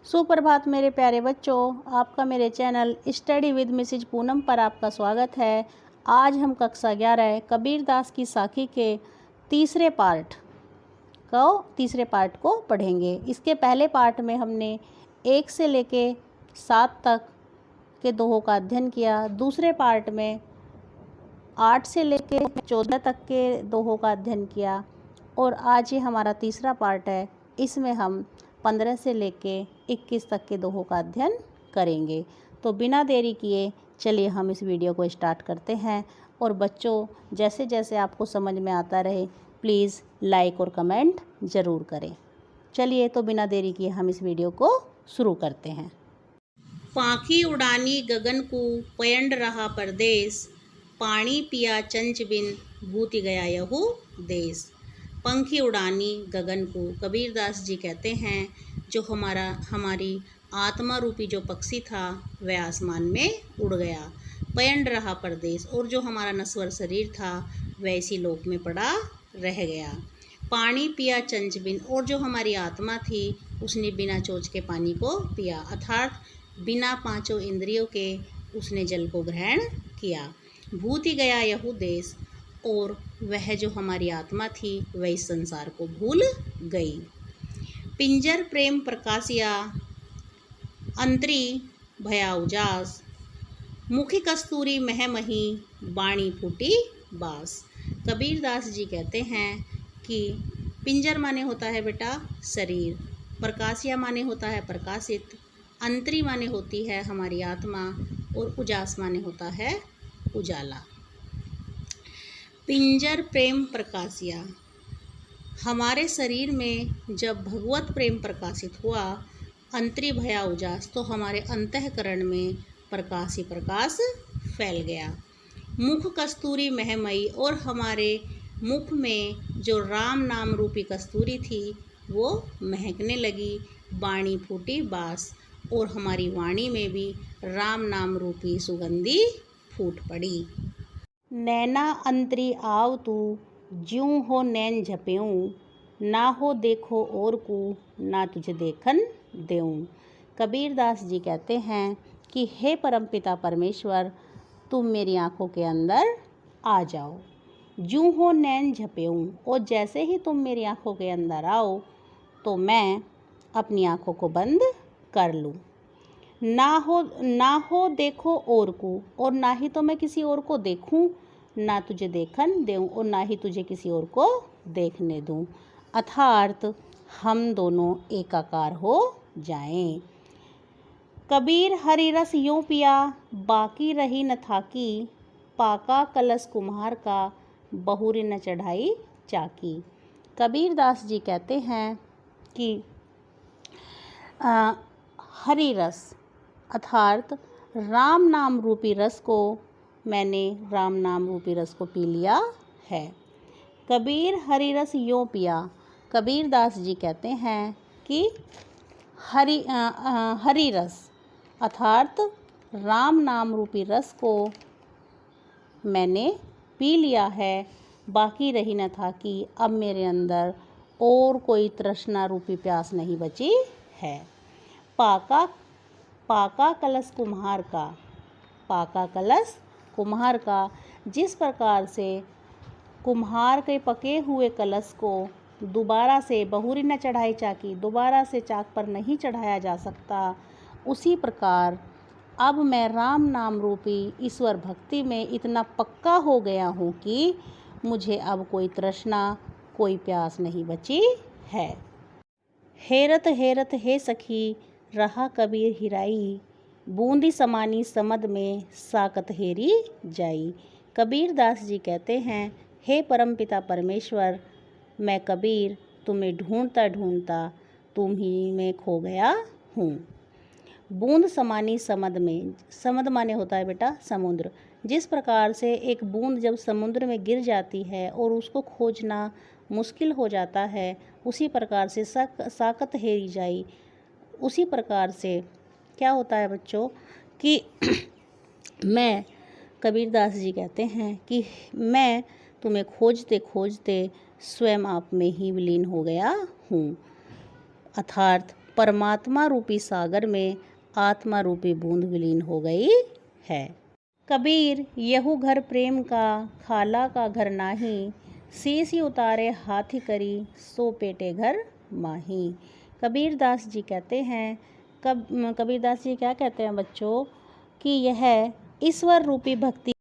सुप्रभात मेरे प्यारे बच्चों, आपका मेरे channel study with Mrs Poonam पर आपका स्वागत है। आज हम कक्षा 11 कबीरदास की साखी के तीसरे पार्ट को पढ़ेंगे। इसके पहले पार्ट में हमने 1 से लेके 7 तक के दोहों का अध्ययन किया। दूसरे पार्ट में 8 से लेके 14 तक के दोहों का अध्ययन किया और आज ये हमारा तीसरा पार्ट है। इसमें हम 15 से लेके 21 तक के दोहों का अध्ययन करेंगे। तो बिना देरी किए चलिए हम इस वीडियो को स्टार्ट करते हैं। और बच्चों, जैसे जैसे आपको समझ में आता रहे प्लीज़ लाइक और कमेंट ज़रूर करें। चलिए तो बिना देरी किए हम इस वीडियो को शुरू करते हैं। पाखी उड़ानी गगन को पयंड रहा परदेस, पानी पिया चंच बिन भूति गया यहू देश। पंखी उड़ानी गगन को कबीरदास जी कहते हैं जो हमारी आत्मा रूपी जो पक्षी था वह आसमान में उड़ गया। पयंड रहा परदेश, और जो हमारा नश्वर शरीर था वह इसी लोक में पड़ा रह गया। पानी पिया चंच बिन, और जो हमारी आत्मा थी उसने बिना चोंच के पानी को पिया, अर्थात बिना पांचों इंद्रियों के उसने जल को ग्रहण किया। भूति गया यहू देश, और वह जो हमारी आत्मा थी वह इस संसार को भूल गई। पिंजर प्रेम प्रकाशिया अंतरी भया उजास, मुखी कस्तूरी महमही बाणी फूटी बास। कबीरदास जी कहते हैं कि पिंजर माने होता है बेटा शरीर, प्रकाशिया माने होता है प्रकाशित, अंतरी माने होती है हमारी आत्मा, और उजास माने होता है उजाला। पिंजर प्रेम प्रकाशिया, हमारे शरीर में जब भगवत प्रेम प्रकाशित हुआ, अंतरी भया उजास, तो हमारे अंतःकरण में प्रकाश ही प्रकाश फैल गया। मुख कस्तूरी महमयी, और हमारे मुख में जो राम नाम रूपी कस्तूरी थी वो महकने लगी। बाणी फूटी बास, और हमारी वाणी में भी राम नाम रूपी सुगंधी फूट पड़ी। नैना अंतरी आव तू ज्यूं हो नैन झपेऊं, ना हो देखो और को ना तुझे देखन देऊं। कबीरदास जी कहते हैं कि हे परमपिता परमेश्वर, तुम मेरी आँखों के अंदर आ जाओ। ज्यूं हो नैन झपेऊं, और जैसे ही तुम मेरी आँखों के अंदर आओ तो मैं अपनी आँखों को बंद कर लूँ। ना हो देखो और को, और ना ही तो मैं किसी और को देखूं, ना तुझे देखन दूं, और ना ही तुझे किसी और को देखने दूं, अर्थात हम दोनों एकाकार हो जाएं। कबीर हरि रस यूं पिया बाकी रही न थाकी, पाका कलश कुम्हार का बहुरी न चढ़ाई चाकी। कबीरदास जी कहते हैं कि हरि रस अर्थात राम नाम रूपी रस को मैंने राम नाम रूपी रस को पी लिया है। कबीर हरि रस यूं पिया, कबीरदास जी कहते हैं कि हरि रस अर्थात राम नाम रूपी रस को मैंने पी लिया है, बाकी रही न था कि अब मेरे अंदर और कोई तृष्णा रूपी प्यास नहीं बची है। पाका कलश कुम्हार का, पाका कलश कुम्हार का, जिस प्रकार से कुम्हार के पके हुए कलश को दोबारा से बहुरी न चढ़ाई चाकी, दोबारा से चाक पर नहीं चढ़ाया जा सकता, उसी प्रकार अब मैं राम नाम रूपी ईश्वर भक्ति में इतना पक्का हो गया हूँ कि मुझे अब कोई तृष्णा कोई प्यास नहीं बची है। हेरत हेरत हे सखी रहा कबीर हिराई, बूंदी समानी समद में साकत हेरी जाई। कबीरदास जी कहते हैं हे परमपिता परमेश्वर, मैं कबीर तुम्हें ढूंढता ढूंढता तुम ही में खो गया हूँ। बूंद समानी समद में, समद माने होता है बेटा समुद्र। जिस प्रकार से एक बूंद जब समुद्र में गिर जाती है और उसको खोजना मुश्किल हो जाता है, उसी प्रकार से साकत हेरी जाई। उसी प्रकार से क्या होता है बच्चों कि मैं, कबीरदास जी कहते हैं कि मैं तुम्हें खोजते खोजते स्वयं आप में ही विलीन हो गया हूँ, अर्थात परमात्मा रूपी सागर में आत्मा रूपी बूंद विलीन हो गई है। कबीर यहू घर प्रेम का, खाला का घर नाही, शीश उतारे हाथी करी, सो पेटे घर माही। कबीरदास जी कहते हैं, कबीरदास जी क्या कहते हैं बच्चों, कि यह ईश्वर रूपी भक्ति